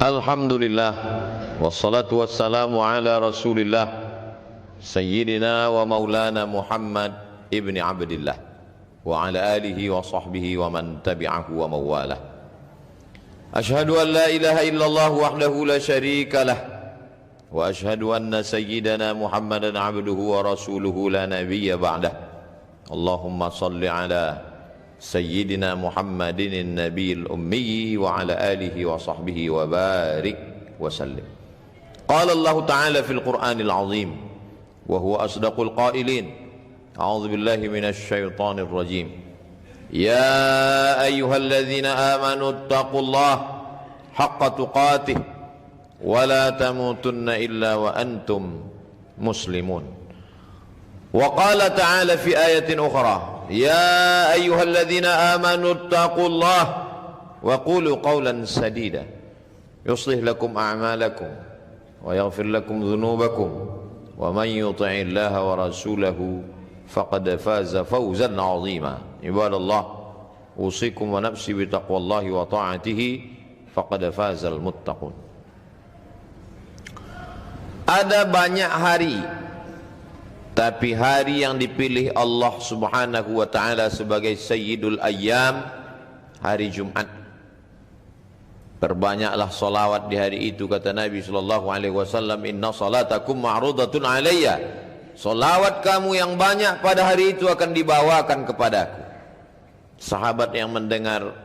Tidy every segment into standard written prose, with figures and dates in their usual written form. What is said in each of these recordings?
Alhamdulillah, wassalatu wassalamu ala rasulillah Sayyidina wa maulana Muhammad ibni Abdillah wa ala alihi wa sahbihi wa man tabi'ahu wa mawalah. Ashhadu an la ilaha illallah wahdahu la sharika lah, wa ashhadu anna sayyidana Muhammadan abduhu wa rasuluhu la nabiyya ba'dah. Allahumma salli ala Sayyidina Muhammadin nabiyil ummi wa ala alihi wa sahbihi wa barik wa sallim. Qala Allah Ta'ala fil Qur'anil azim wa huwa asdaqul qailin. A'udzu billahi minasy syaithanir rajim. Ya ayyuhalladzina amanu taqullaha haqqa tuqatih wa la tamutunna illa wa antum muslimun. Wa qala ta'ala fi ayatin ukhra, ya ayyuhalladzina amanu taqullaha wa qulu qawlan sadida yuslih lakum a'malakum wa yaghfir lakum dhunubakum wa man yuti'illaha wa rasulahu faqad faza fawzan 'azima. Ibadallah, usikum wa nafsi bi taqwallahi wa ta'atihi faqad fazal muttaqun. Ada banyak hari, tapi hari yang dipilih Allah Subhanahu wa ta'ala sebagai Sayyidul Ayyam, hari Jumat. Perbanyaklah salawat di hari itu, kata Nabi sallallahu alaihi wasallam, inna salatakum ma'rudatun alayya. Salawat kamu yang banyak pada hari itu akan dibawakan kepadaku. Sahabat yang mendengar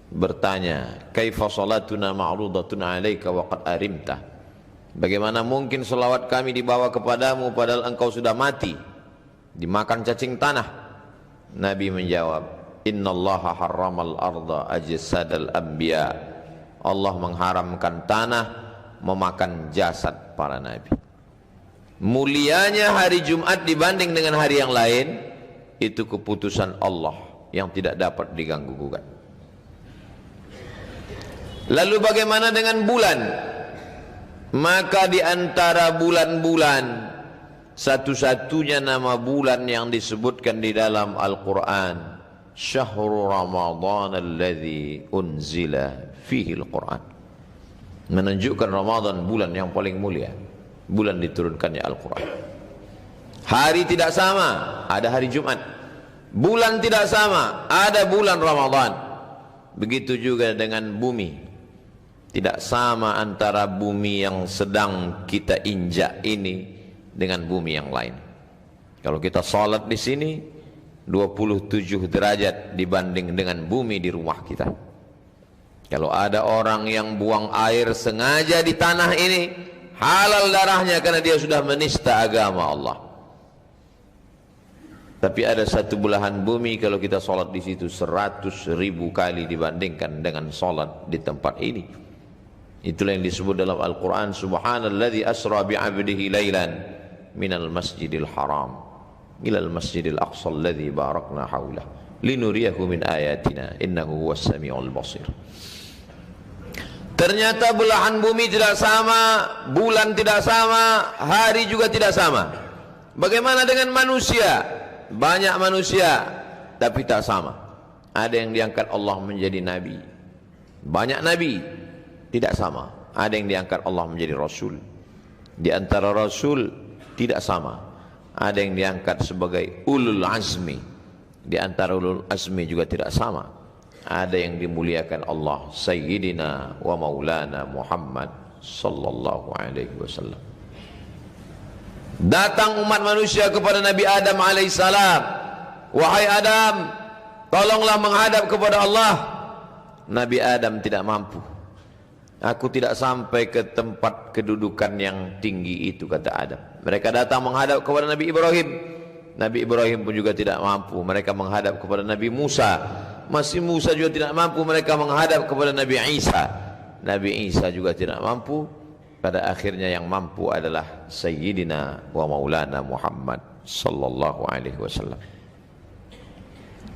bertanya, kaifa salatuna ma'rudatun alayka wa qad arimta? Bagaimana mungkin selawat kami dibawa kepadamu padahal engkau sudah mati, dimakan cacing tanah? Nabi menjawab, innallaha harramal arda ajsadal anbiya. Allah mengharamkan tanah memakan jasad para nabi. Mulianya hari Jumat dibanding dengan hari yang lain, itu keputusan Allah yang tidak dapat diganggu gugat. Lalu bagaimana dengan bulan? Maka di antara bulan-bulan, satu-satunya nama bulan yang disebutkan di dalam Al-Quran, Syahrul Ramadhan alladhi unzila fihi Al-Quran, menunjukkan Ramadan bulan yang paling mulia, bulan diturunkannya Al-Quran. Hari tidak sama, ada hari Jumat. Bulan tidak sama, ada bulan Ramadan. Begitu juga dengan bumi. Tidak sama antara bumi yang sedang kita injak ini dengan bumi yang lain. Kalau kita salat di sini 27 derajat dibanding dengan bumi di rumah kita. Kalau ada orang yang buang air sengaja di tanah ini, halal darahnya karena dia sudah menista agama Allah. Tapi ada satu belahan bumi kalau kita salat di situ 100.000 kali dibandingkan dengan salat di tempat ini. Itulah yang disebut dalam Al-Quran, subhanalladzi asra bi'abdihi laylan minal masjidil haram ilal masjidil aqsa alladzi barakna hawlah linuriyahu min ayatina innahu huwas samiul basir. Ternyata belahan bumi tidak sama, bulan tidak sama, hari juga tidak sama. Bagaimana dengan manusia? Banyak manusia tapi tak sama. Ada yang diangkat Allah menjadi nabi, banyak nabi, tidak sama. Ada yang diangkat Allah menjadi rasul. Di antara rasul tidak sama. Ada yang diangkat sebagai ulul azmi. Di antara ulul azmi juga tidak sama. Ada yang dimuliakan Allah, Sayyidina wa maulana Muhammad sallallahu alaihi wasallam. Datang umat manusia kepada Nabi Adam alaihissalam, wahai Adam, tolonglah menghadap kepada Allah. Nabi Adam tidak mampu. Aku tidak sampai ke tempat kedudukan yang tinggi itu, kata Adam. Mereka datang menghadap kepada Nabi Ibrahim. Nabi Ibrahim pun juga tidak mampu. Mereka menghadap kepada Nabi Musa. Masih Musa juga tidak mampu. Mereka menghadap kepada Nabi Isa. Nabi Isa juga tidak mampu. Pada akhirnya yang mampu adalah Sayyidina wa maulana Muhammad sallallahu alaihi wasallam.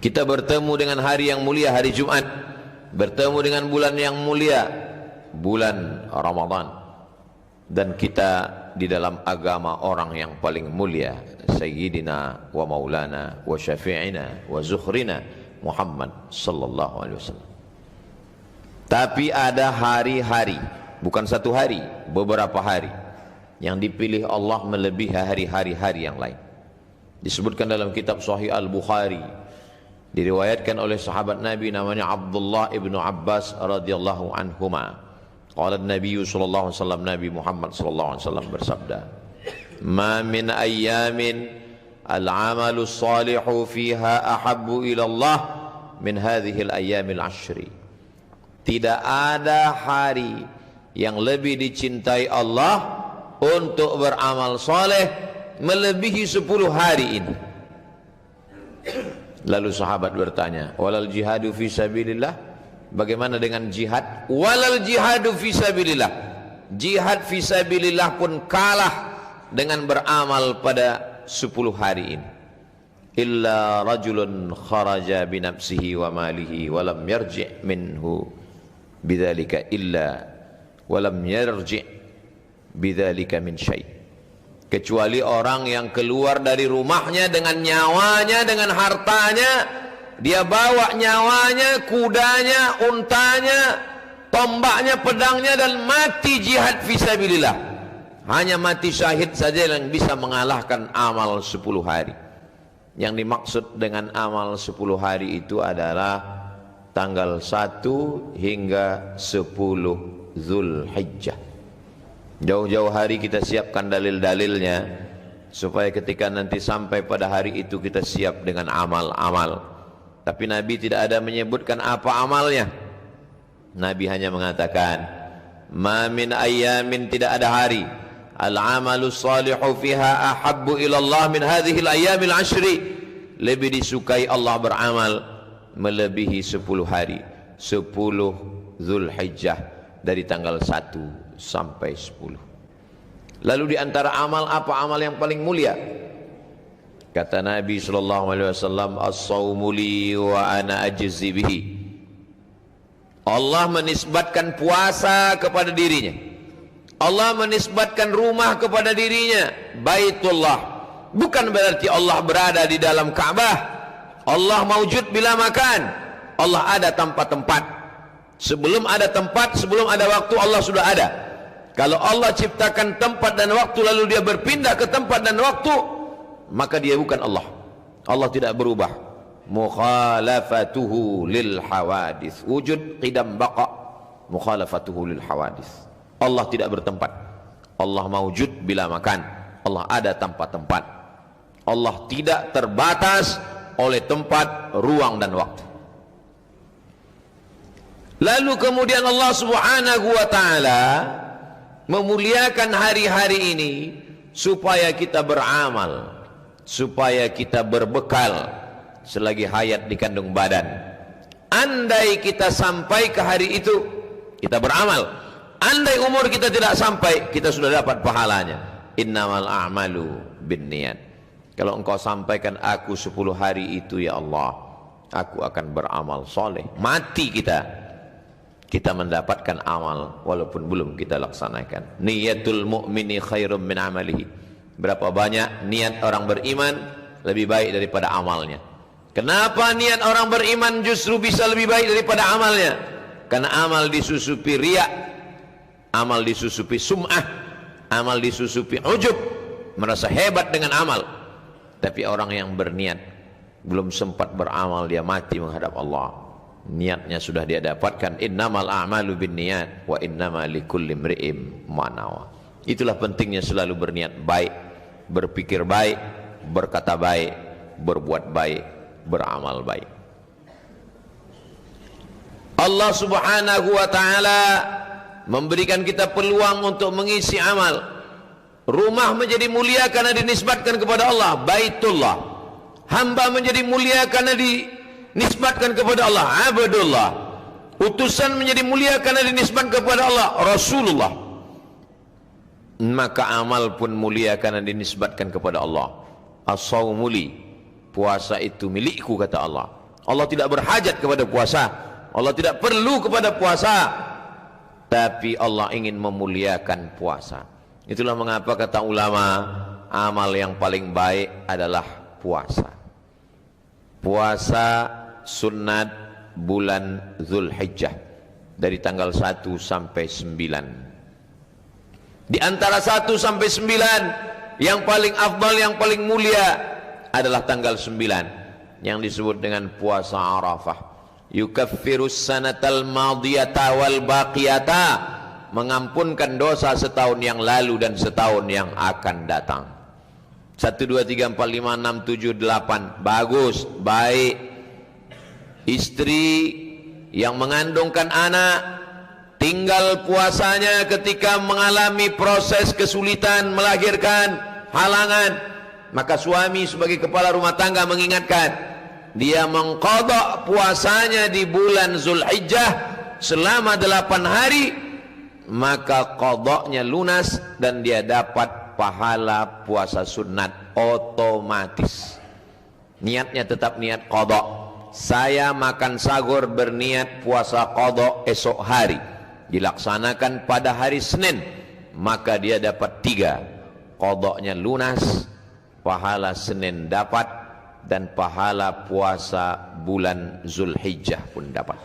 Kita bertemu dengan hari yang mulia, hari Jumat. Bertemu dengan bulan yang mulia, bulan Ramadan. Dan kita di dalam agama orang yang paling mulia, Sayyidina wa maulana wa syafi'ina wa zukhrina Muhammad sallallahu alaihi wasallam. Tapi ada hari-hari, bukan satu hari, beberapa hari yang dipilih Allah melebihi hari-hari yang lain. Disebutkan dalam kitab Sahih Al-Bukhari, diriwayatkan oleh sahabat Nabi namanya Abdullah ibnu Abbas radhiyallahu anhuma. Qala Nabi sallallahu alaihi wasallam, Nabi Muhammad sallallahu alaihi wasallam bersabda, "Ma min ayyamin al-'amalu salihu fiha ahabbu ila Allah min hadhihi al-ayyamil 'ashri." Tidak ada hari yang lebih dicintai Allah untuk beramal soleh melebihi 10 hari ini. Lalu sahabat bertanya, walal jihadu fi sabilillah, bagaimana dengan jihad? Walal jihadu fi sabilillah, jihad fi sabilillah pun kalah dengan beramal pada 10 hari ini. Illa rajulun kharaja binafsihi wa malihi walam yarji' minhu bidzalika illa walam yarji' bidzalika min syai'. Kecuali orang yang keluar dari rumahnya dengan nyawanya, dengan hartanya, dia bawa nyawanya, kudanya, untanya, tombaknya, pedangnya, dan mati jihad fisabilillah. Hanya mati syahid saja yang bisa mengalahkan amal 10 hari. Yang dimaksud dengan amal 10 hari itu adalah tanggal 1 hingga 10 Zulhijjah. Jauh-jauh hari kita siapkan dalil-dalilnya supaya ketika nanti sampai pada hari itu kita siap dengan amal-amal. Tapi Nabi tidak ada menyebutkan apa amalnya. Nabi hanya mengatakan, ma min ayyamin, tidak ada hari, al-amalu salihu fiha ahabbu ilallah min hadhihi al-ayyamil 'ashri, lebih disukai Allah beramal melebihi 10 hari, 10 Zulhijjah, dari tanggal 1 sampai 10. Lalu di antara amal, apa amal yang paling mulia? Kata Nabi sallallahu alaihi wasallam, as-shaumu li wa ana ajzi bihi. Allah menisbatkan puasa kepada dirinya. Allah menisbatkan rumah kepada dirinya, Baitullah. Bukan berarti Allah berada di dalam Ka'bah. Allah maujud bila makan. Allah ada tanpa tempat. Sebelum ada tempat, sebelum ada waktu, Allah sudah ada. Kalau Allah ciptakan tempat dan waktu lalu dia berpindah ke tempat dan waktu, maka dia bukan Allah. Allah tidak berubah. Mukhalafatuhu lil hawadis, wujud qidam baqa, mukhalafatuhu lil hawadis. Allah tidak bertempat. Allah maujud bila makan. Allah ada tanpa tempat. Allah tidak terbatas oleh tempat, ruang dan waktu. Lalu kemudian Allah Subhanahu wa ta'ala memuliakan hari-hari ini supaya kita beramal, supaya kita berbekal selagi hayat di kandung badan. Andai kita sampai ke hari itu, kita beramal. Andai umur kita tidak sampai, kita sudah dapat pahalanya. Innamal a'malu binniyat. Kalau engkau sampaikan aku 10 hari itu, ya Allah, aku akan beramal soleh. Mati kita mendapatkan amal walaupun belum kita laksanakan. Niyatul mu'mini khairum min amalihi. Berapa banyak niat orang beriman lebih baik daripada amalnya. Kenapa niat orang beriman justru bisa lebih baik daripada amalnya? Karena amal disusupi riya, amal disusupi sum'ah, amal disusupi ujub, merasa hebat dengan amal. Tapi orang yang berniat belum sempat beramal, dia mati menghadap Allah, niatnya sudah dia dapatkan. Innamal a'malu binniyat wa innama likulli imri'in ma nawa. Itulah pentingnya selalu berniat baik, berpikir baik, berkata baik, berbuat baik, beramal baik. Allah Subhanahu wa ta'ala memberikan kita peluang untuk mengisi amal. Rumah menjadi mulia karena dinisbatkan kepada Allah, Baitullah. Hamba menjadi mulia karena dinisbatkan kepada Allah, Abdullah. Utusan menjadi mulia karena dinisbatkan kepada Allah, Rasulullah. Maka amal pun mulia karena dinisbatkan kepada Allah. As-shaumu li, puasa itu milikku, kata Allah. Allah tidak berhajat kepada puasa, Allah tidak perlu kepada puasa, tapi Allah ingin memuliakan puasa. Itulah mengapa kata ulama, amal yang paling baik adalah puasa. Puasa sunat bulan Zulhijjah. dari tanggal 1 sampai 9. Di antara 1 sampai 9 yang paling afdal, yang paling mulia adalah tanggal 9 yang disebut dengan puasa Arafah. Yukaffirus sanatal madiyata wal baqiyata, mengampunkan dosa setahun yang lalu dan setahun yang akan datang. 1, 2, 3, 4, 5, 6, 7, 8. Bagus, baik. Istri yang mengandungkan anak, tinggal puasanya ketika mengalami proses kesulitan melahirkan, halangan, maka suami sebagai kepala rumah tangga mengingatkan, dia mengqadha puasanya di bulan Zulhijjah selama 8 hari, maka qadhanya lunas dan dia dapat pahala puasa sunat otomatis. Niatnya tetap niat qadha. Saya makan sahur berniat puasa qadha esok hari, dilaksanakan pada hari Senin, maka dia dapat 3. Qadhanya lunas, pahala Senin dapat, dan pahala puasa bulan Zulhijjah pun dapat.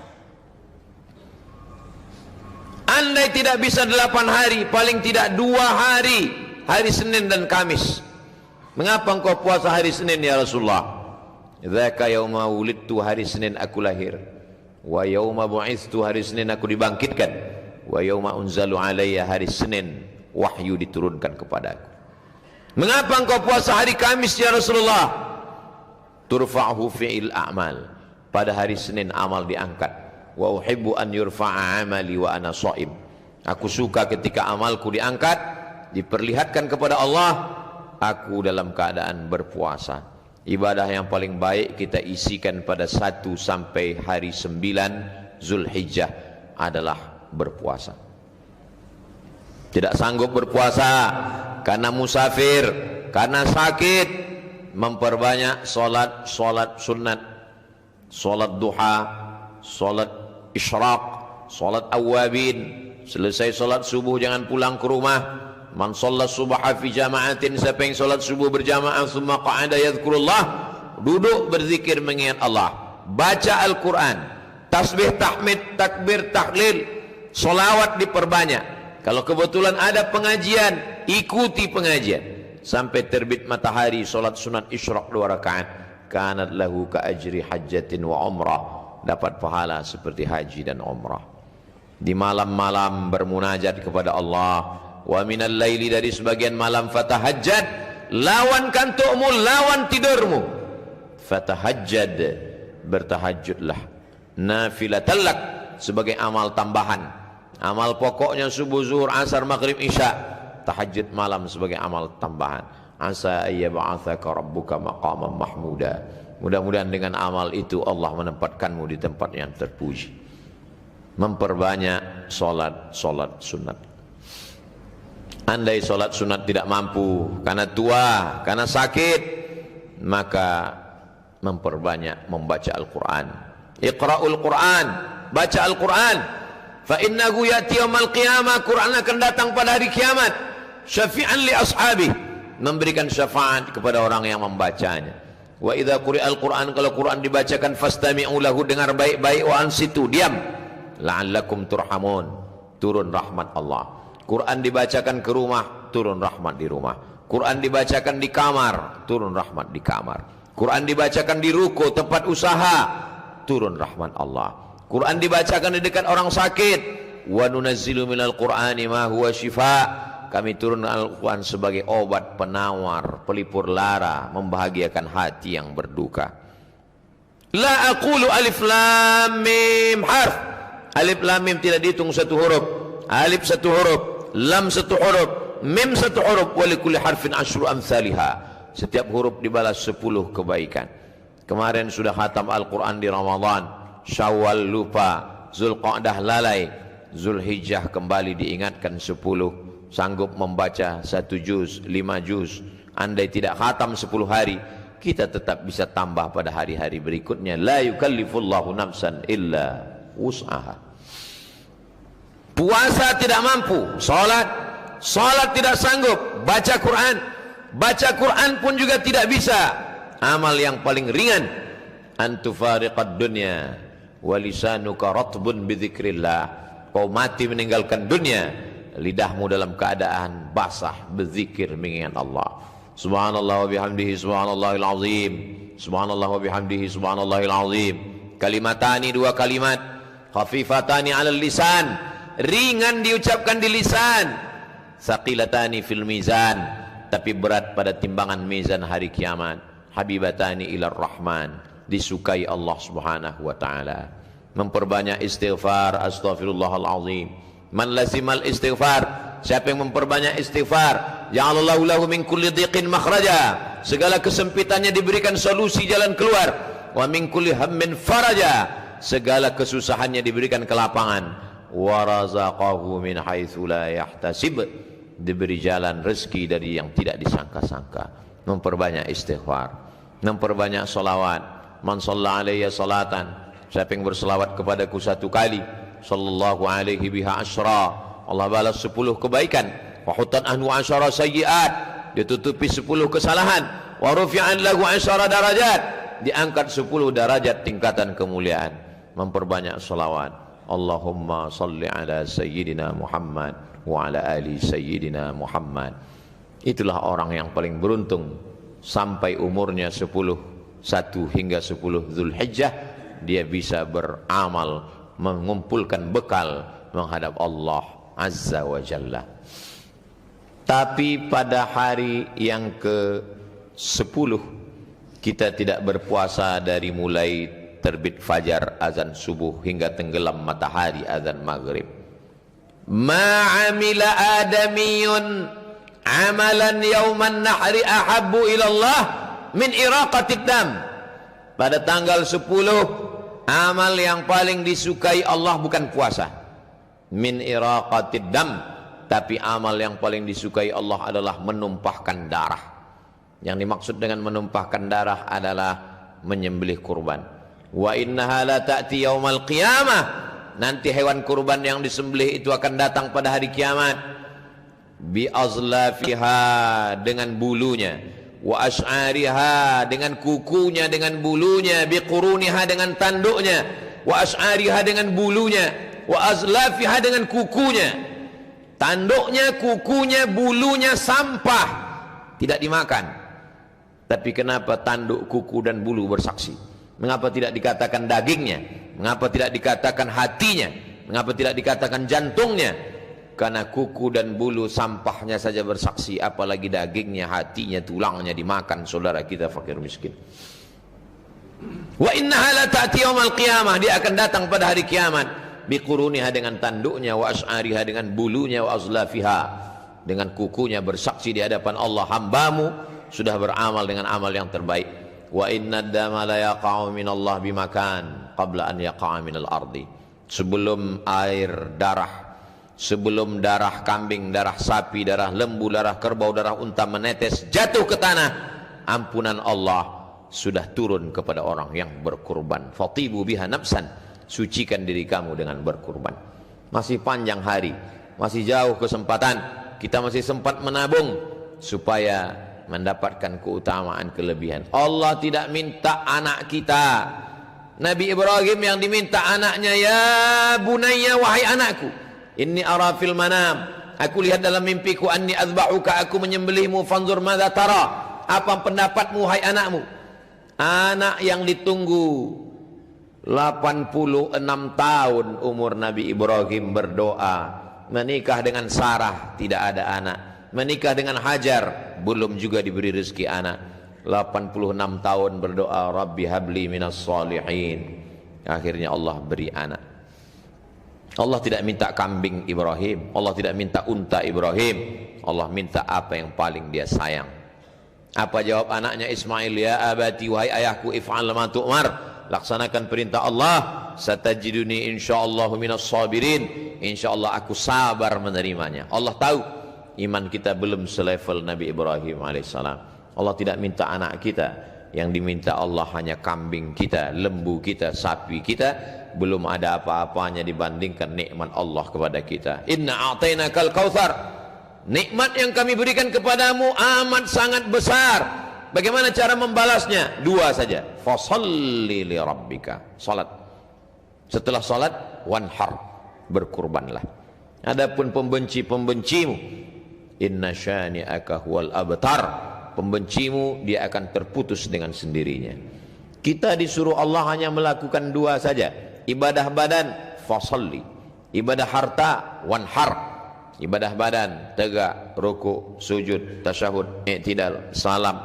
Andai tidak bisa 8 hari, paling tidak 2 hari, hari Senin dan Kamis. Mengapa engkau puasa hari Senin ya Rasulullah? Dzaka yauma wulidtu, hari Senin aku lahir. Wa yauma bu'itstu, hari Senin aku dibangkitkan. Wa yauma unzalu alayya, hari Senin wahyu diturunkan kepadaku. Mengapa engkau puasa hari Kamis ya Rasulullah? Turfa'hu fi'il a'mal, pada hari Senin amal diangkat. Wa uhibbu an yurfa'a amali wa ana sha'im, aku suka ketika amalku diangkat, diperlihatkan kepada Allah, aku dalam keadaan berpuasa. Ibadah yang paling baik kita isikan pada 1 sampai hari 9 Zulhijjah adalah berpuasa. Tidak sanggup berpuasa karena musafir, karena sakit, memperbanyak solat sunat, solat duha, solat isyraq, solat awabin. Selesai solat subuh jangan pulang ke rumah. Man shalla subha fi jama'atin, siapa yang solat subuh berjamaah, summa qa'ada yadhkurullah, duduk berzikir mengingat Allah, baca Al-Quran, tasbih, tahmid, takbir, tahlil, solawat diperbanyak. Kalau kebetulan ada pengajian, ikuti pengajian sampai terbit matahari. Solat sunat isyraq 2 rakaat, kanat lahu ka ajri hajjatin wa umrah, dapat pahala seperti haji dan umrah. Di malam-malam bermunajat kepada Allah. Wa minal laili, dari sebagian malam, fatahajjad, lawan kantukmu, lawan tidurmu. Fatahajjad, bertahajudlah. Nafilatan lak, sebagai amal tambahan. Amal pokoknya subuh, zuhur, asar, maghrib, isya. Tahajud malam sebagai amal tambahan. Asa ayyab'atsaka rabbuka maqaman mahmuda, mudah-mudahan dengan amal itu Allah menempatkanmu di tempat yang terpuji. Memperbanyak solat sunat. Andai solat sunat tidak mampu karena tua, karena sakit, maka memperbanyak membaca Al-Quran. Iqra'ul Quran, baca Al-Quran. Fa innahu ya'ti yaumal qiyamah, Quran akan datang pada hari kiamat. Syafi'an li ashabi, memberikan syafaat kepada orang yang membacanya. Wa idza quri'al Quran, kalau Quran dibacakan, fastami'u lahu, dengar baik-baik, wa ansitu, diam, la'allakum turhamun, turun rahmat Allah. Quran dibacakan ke rumah, turun rahmat di rumah. Quran dibacakan di kamar, turun rahmat di kamar. Quran dibacakan di ruko, tempat usaha, turun rahmat Allah. Quran dibacakan di dekat orang sakit. Wa nunazzilu minal Qur'ani ma huwa shifa, kami turun Al-Quran sebagai obat penawar, pelipur lara, membahagiakan hati yang berduka. La aqulu alif lam mim harf, alif lam mim tidak dihitung 1 huruf. Alif 1 huruf, lam 1 huruf, mim 1 huruf, wa likulli harfin asyru amsalihha, setiap huruf dibalas 10 kebaikan. Kemarin sudah khatam Al-Quran di Ramadan, Syawal lupa, Zulqa'dah lalai, Zulhijjah kembali diingatkan 10. Sanggup membaca 1 juz, 5 juz. Andai tidak khatam 10 hari, kita tetap bisa tambah pada hari-hari berikutnya. La yukallifullahu nafsan illa wus'aha. Puasa tidak mampu, Salat tidak sanggup, baca Quran pun juga tidak bisa. Amal yang paling ringan, antufariqad dunya, wa lisanuka ratbun bidzikrillah. Kau mati meninggalkan dunia, lidahmu dalam keadaan basah berzikir mengingat Allah. Subhanallah wa bihamdihi subhanallahil azim. Subhanallah wa bihamdihi subhanallahil azim. Kalimatani, dua kalimat, khafifatani 'alal lisan, ringan diucapkan di lisan, saqilatani fil mizan, tapi berat pada timbangan mizan hari kiamat. Habibatani ilar rahman, disukai Allah Subhanahu wa taala. Memperbanyak istighfar, astaghfirullahal azim. Man lazimal istighfar, siapa yang memperbanyak istighfar, ja'alallahu lahu min kulli dhiqin makhraja, segala kesempitannya diberikan solusi jalan keluar. Wa min kulli hammin faraja, segala kesusahannya diberikan kelapangan. Wa razaqahu min haitsu la yahtasib, diberi jalan rezeki dari yang tidak disangka-sangka. Memperbanyak istighfar, memperbanyak salawat. Man shalla alayya salatan, siapa yang berselawat kepadaku satu kali, sallallahu alaihi biha asyra, Allah balas 10 kebaikan. Wa hutan anhu asyara sayyiat, ditutupi 10 kesalahan. Wa rufi'an lahu asyara darajat, diangkat 10 derajat tingkatan kemuliaan. Memperbanyak salawat. Allahumma salli ala sayyidina Muhammad wa ala ali sayyidina Muhammad. Itulah orang yang paling beruntung. Sampai umurnya 1 hingga 10 Zulhijjah, dia bisa beramal, mengumpulkan bekal menghadap Allah Azza wa Jalla. Tapi pada hari yang ke-10 kita tidak berpuasa dari mulai terbit fajar azan subuh hingga tenggelam matahari azan maghrib. Ma'amila adamiyun amalan yauman nahri ahabbu ilallah min iraqatid dam. Pada tanggal 10, amal yang paling disukai Allah bukan puasa, min iraqatid dam, tapi amal yang paling disukai Allah adalah menumpahkan darah. Yang dimaksud dengan menumpahkan darah adalah menyembelih kurban. Wa innaha la ta'ti yaumal qiyamah, nanti hewan kurban yang disembelih itu akan datang pada hari kiamat. Bi azlafiha, dengan bulunya, wa as'ariha, dengan kukunya, dengan bulunya, bi quruniha, dengan tanduknya, wa as'ariha, dengan bulunya, wa azlafiha, dengan kukunya. Tanduknya, kukunya, bulunya sampah, tidak dimakan. Tapi kenapa tanduk, kuku dan bulu bersaksi? Mengapa tidak dikatakan dagingnya? Mengapa tidak dikatakan hatinya? Mengapa tidak dikatakan jantungnya? Karena kuku dan bulu sampahnya saja bersaksi, apalagi dagingnya, hatinya, tulangnya dimakan saudara kita fakir miskin. Wa innaha la ta'ti yaumal qiyamah, dia akan datang pada hari kiamat. Biquruniha, dengan tanduknya, wa as'ariha, dengan bulunya, wa azlafiha, dengan kukunya, bersaksi di hadapan Allah, hambamu sudah beramal dengan amal yang terbaik. Wa inna ad-dama la yaqa'u minallah bimakan qabla an yaqa'a minal ardi. Sebelum air darah, sebelum darah kambing, darah sapi, darah lembu, darah kerbau, darah unta menetes jatuh ke tanah, ampunan Allah sudah turun kepada orang yang berkurban. Fatibu biha nafsan, sucikan diri kamu dengan berkurban. Masih panjang hari, masih jauh kesempatan, kita masih sempat menabung supaya mendapatkan keutamaan kelebihan. Allah tidak minta anak kita. Nabi Ibrahim yang diminta anaknya, ya bunayya, wahai anakku, inni ara fil manam, aku lihat dalam mimpiku, anni azbahuka, aku menyembelihmu, fanzur madza tara, apa pendapatmu wahai anakmu. Anak yang ditunggu 86 tahun umur Nabi Ibrahim berdoa, menikah dengan Sarah tidak ada anak, menikah dengan Hajar belum juga diberi rezeki anak. 86 tahun berdoa, Rabbi habli minas salihin, akhirnya Allah beri anak. Allah tidak minta kambing Ibrahim, Allah tidak minta unta Ibrahim, Allah minta apa yang paling dia sayang. Apa jawab anaknya Ismail? Ya abati, wahai ayahku, if'al ma tu'mar, laksanakan perintah Allah, satajiduni insyaallah minas sabirin, insyaallah aku sabar menerimanya. Allah tahu iman kita belum selevel Nabi Ibrahim alaihissalam. Allah tidak minta anak kita, yang diminta Allah hanya kambing kita, lembu kita, sapi kita, belum ada apa-apanya dibandingkan nikmat Allah kepada kita. Inna a'tainakal kautsar, nikmat yang kami berikan kepadamu amat sangat besar. Bagaimana cara membalasnya? Dua saja. Fasholli li rabbika, salat. Setelah salat, wanhar, berkurbanlah. Adapun pembenci-pembencimu, inna syani'aka huwal abtar, pembencimu dia akan terputus dengan sendirinya. Kita disuruh Allah hanya melakukan dua saja, ibadah badan, fasalli, ibadah harta, wanhar. Ibadah badan, tegak, ruku, sujud, tasyahud, i'tidal, salam.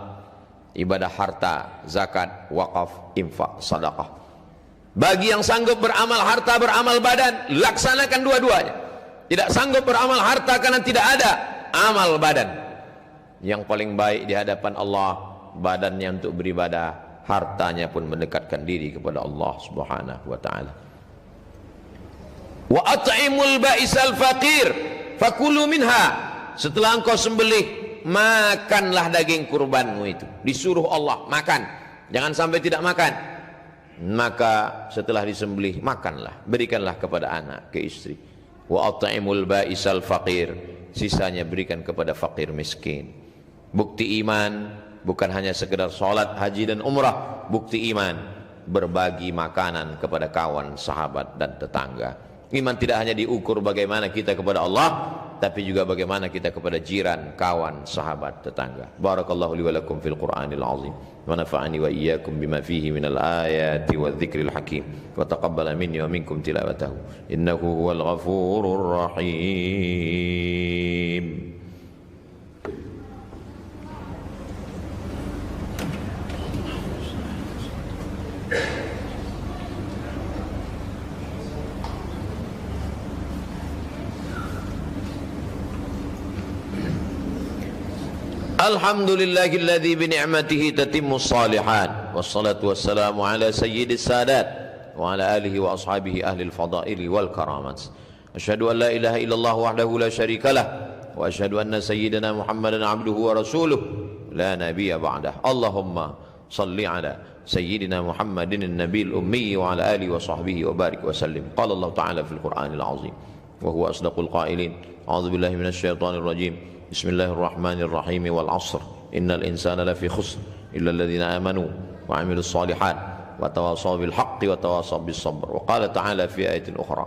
Ibadah harta, zakat, wakaf, infak, sedekah. Bagi yang sanggup beramal harta, beramal badan, laksanakan dua-duanya. Tidak sanggup beramal harta karena tidak ada amal badan. Yang paling baik di hadapan Allah, badannya untuk beribadah, hartanya pun mendekatkan diri kepada Allah Subhanahu wa taala. Wa at'imul ba'isal faqir fakulu minha. Setelah engkau sembelih, makanlah daging kurbanmu itu. Disuruh Allah makan, jangan sampai tidak makan. Maka setelah disembelih, makanlah, berikanlah kepada anak, ke istri. Wa at'imul ba'isal faqir, sisanya berikan kepada fakir miskin. Bukti iman bukan hanya sekedar salat, haji dan umrah. Bukti iman berbagi makanan kepada kawan, sahabat dan tetangga. Iman tidak hanya diukur bagaimana kita kepada Allah, tapi juga bagaimana kita kepada jiran, kawan, sahabat, tetangga. Barakallahu li wa lakum fil Qur'anil azim, wa nafa'ani wa iyyakum bima fihi minal ayati wadh-dhikril hakim, wa taqabbala minni wa minkum tilawatahu innahu huwal ghafurur rahim. Alhamdulillahilladzi bi ni'matihi tatimmus shalihat, wassalatu wassalamu ala sayyidis sadat wa ala alihi wa ashabihi ahlil fadaili wal karamat. Asyhadu an la ilaha illallah wahdahu la syarikalah wa asyhadu anna sayyidina Muhammadan abduhu wa rasuluh la nabiyya ba'dah. Allahumma salli ala sayyidina Muhammadin an-nabiyil ummi wa ala alihi wa sahbihi wa barik wa sallim. Qala Allah ta'ala fil Qur'anil azim wa huwa asdaqul qailin. A'udzu billahi minasy syaithanir rajim. Bismillahirrahmanirrahim. Wal 'ashr innal insana lafi khusr illa alladhina amanu wa 'amilus shalihat wa tawassaw bil haqqi wa tawassaw bis sabr. Wa qala ta'ala fi ayatin ukhra,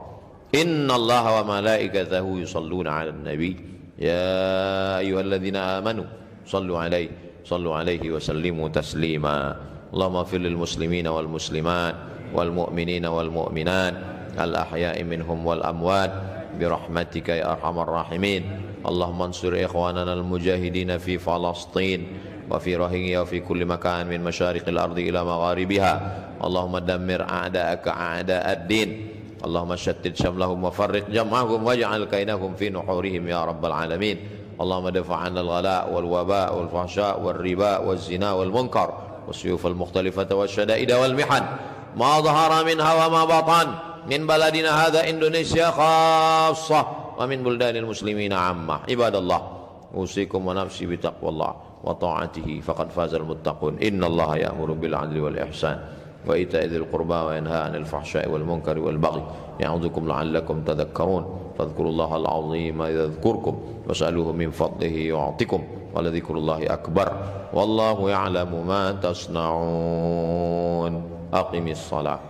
innallaha wa malaikatahu yusalluna 'alan nabi ya ayyuhalladzina amanu sallu 'alaihi wa sallimu taslima. Allahumma ighfir lil muslimina wal muslimat wal mu'minina wal mu'minat al ahya'i minhum wal amwat birahmatika ya arhamar rahimin. Allahumma ansur ikhwanana al-mujahidina fi Falastin wa fi Rohingya wa fi kulli makan min masyariqil ardi ila magharibiha. Allahumma dammir a'da'aka a'da'ad din. Allahumma shattid syamlahum wa farriq jam'ahum waj'al kainahum fi nuhurihim ya rabbal alamin. Allahumma dafa'an al-ghala' wal waba' wal fahsya' wal riba wal zina wal munkar wasyuyuf al-mukhtalifata wasyada'ida wal mihan ma dhahara minha wa ma batan min baladina hadha Indonesia khassah wa min buldanil muslimina ammah. Ibadallah, usikum wa nafsi bi taqwallah wa ta'atihi faqad fazal muttaqun. Innallaha ya'muru bil 'adli wal ihsan wa ita'i dzil qurba wa yanha 'anil fahsya'i wal munkari wal baghi ya'udzukum la'allakum tadhakkarun. Fadhkurullahal 'azima yadhkurkum was'aluhu min fadlihi yu'tikum wa ladhikrullahi akbar wallahu ya'lamu ma tasna'un. Aqimis shalah.